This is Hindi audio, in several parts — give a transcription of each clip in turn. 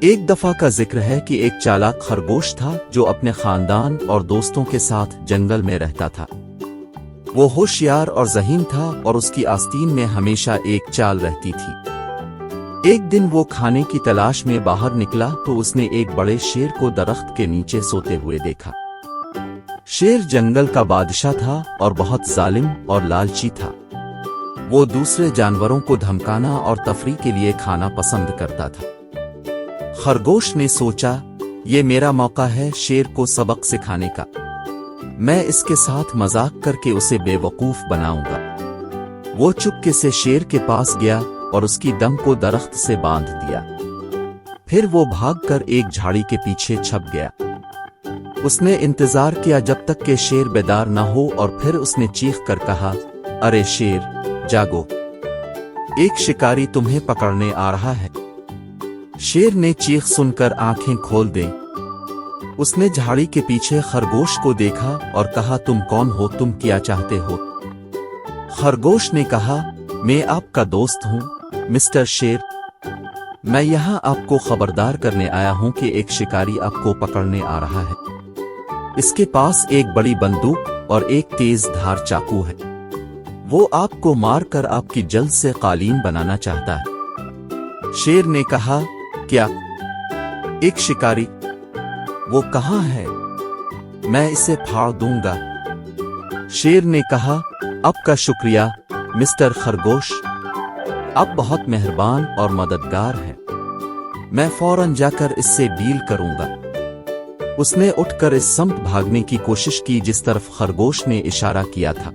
एक दफा का जिक्र है कि एक चालाक खरगोश था जो अपने खानदान और दोस्तों के साथ जंगल में रहता था। वो होशियार और ज़हीन था और उसकी आस्तीन में हमेशा एक चाल रहती थी। एक दिन वो खाने की तलाश में बाहर निकला तो उसने एक बड़े शेर को दरख्त के नीचे सोते हुए देखा। शेर जंगल का बादशाह था और बहुत जालिम और लालची था। वो दूसरे जानवरों को धमकाना और तफरीह के लिए खाना पसंद करता था। खरगोश ने सोचा, ये मेरा मौका है शेर को सबक सिखाने का। मैं इसके साथ मजाक करके उसे बेवकूफ बनाऊंगा। वो चुपके से शेर के पास गया और उसकी दम को दरख्त से बांध दिया। फिर वो भागकर एक झाड़ी के पीछे छप गया। उसने इंतजार किया जब तक कि शेर बेदार न हो और फिर उसने चीख कर कहा, अरे शेर, जागो, एक शिकारी तुम्हें पकड़ने आ रहा है। शेर ने चीख सुनकर आंखें खोल दी। उसने झाड़ी के पीछे खरगोश को देखा और कहा, तुम कौन हो, तुम क्या चाहते हो? खरगोश ने कहा, मैं आपका दोस्त हूं मिस्टर शेर। मैं यहां आपको खबरदार करने आया हूं कि एक शिकारी आपको पकड़ने आ रहा है। इसके पास एक बड़ी बंदूक और एक तेज धार चाकू है। वो आपको मारकर आपकी जल्द से कालीन बनाना चाहता है। शेर ने कहा, क्या? एक शिकारी? वो कहाँ है? मैं इसे फाड़ दूंगा। शेर ने कहा, आपका शुक्रिया मिस्टर खरगोश, आप बहुत मेहरबान और मददगार हैं। मैं फौरन जाकर इससे डील करूंगा। उसने उठकर इस समत भागने की कोशिश की जिस तरफ खरगोश ने इशारा किया था,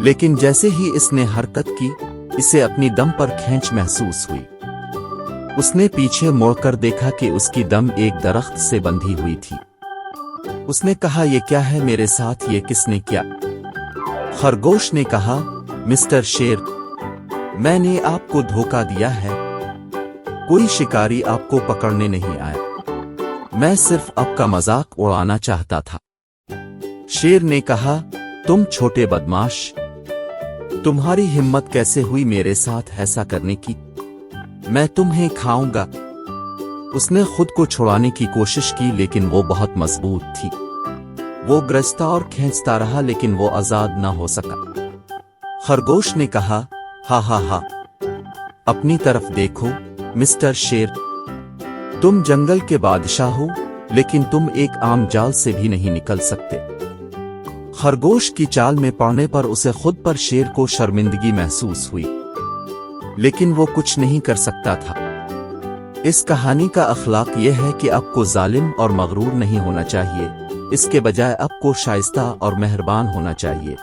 लेकिन जैसे ही इसने हरकत की, इसे अपनी दम पर खींच महसूस हुई। उसने पीछे मुड़कर देखा कि उसकी दम एक दरख्त से बंधी हुई थी। उसने कहा, ये क्या है मेरे साथ, ये किसने किया? खरगोश ने कहा, मिस्टर शेर, मैंने आपको धोखा दिया है। कोई शिकारी आपको पकड़ने नहीं आया। मैं सिर्फ आपका मजाक उड़ाना चाहता था। शेर ने कहा, तुम छोटे बदमाश, तुम्हारी हिम्मत कैसे हुई मेरे साथ ऐसा करने की? मैं तुम्हें खाऊंगा। उसने खुद को छुड़ाने की कोशिश की लेकिन वो बहुत मजबूत थी। वो गरजता और खींचता रहा लेकिन वो आजाद न हो सका। खरगोश ने कहा, हा हा हा, अपनी तरफ देखो मिस्टर शेर, तुम जंगल के बादशाह हो लेकिन तुम एक आम जाल से भी नहीं निकल सकते। खरगोश की चाल में पड़ने पर उसे खुद पर शेर को शर्मिंदगी महसूस हुई, लेकिन वो कुछ नहीं कर सकता था। इस कहानी का अखलाक यह है कि आपको जालिम और मगरूर नहीं होना चाहिए, इसके बजाय आपको शाइस्ता और मेहरबान होना चाहिए।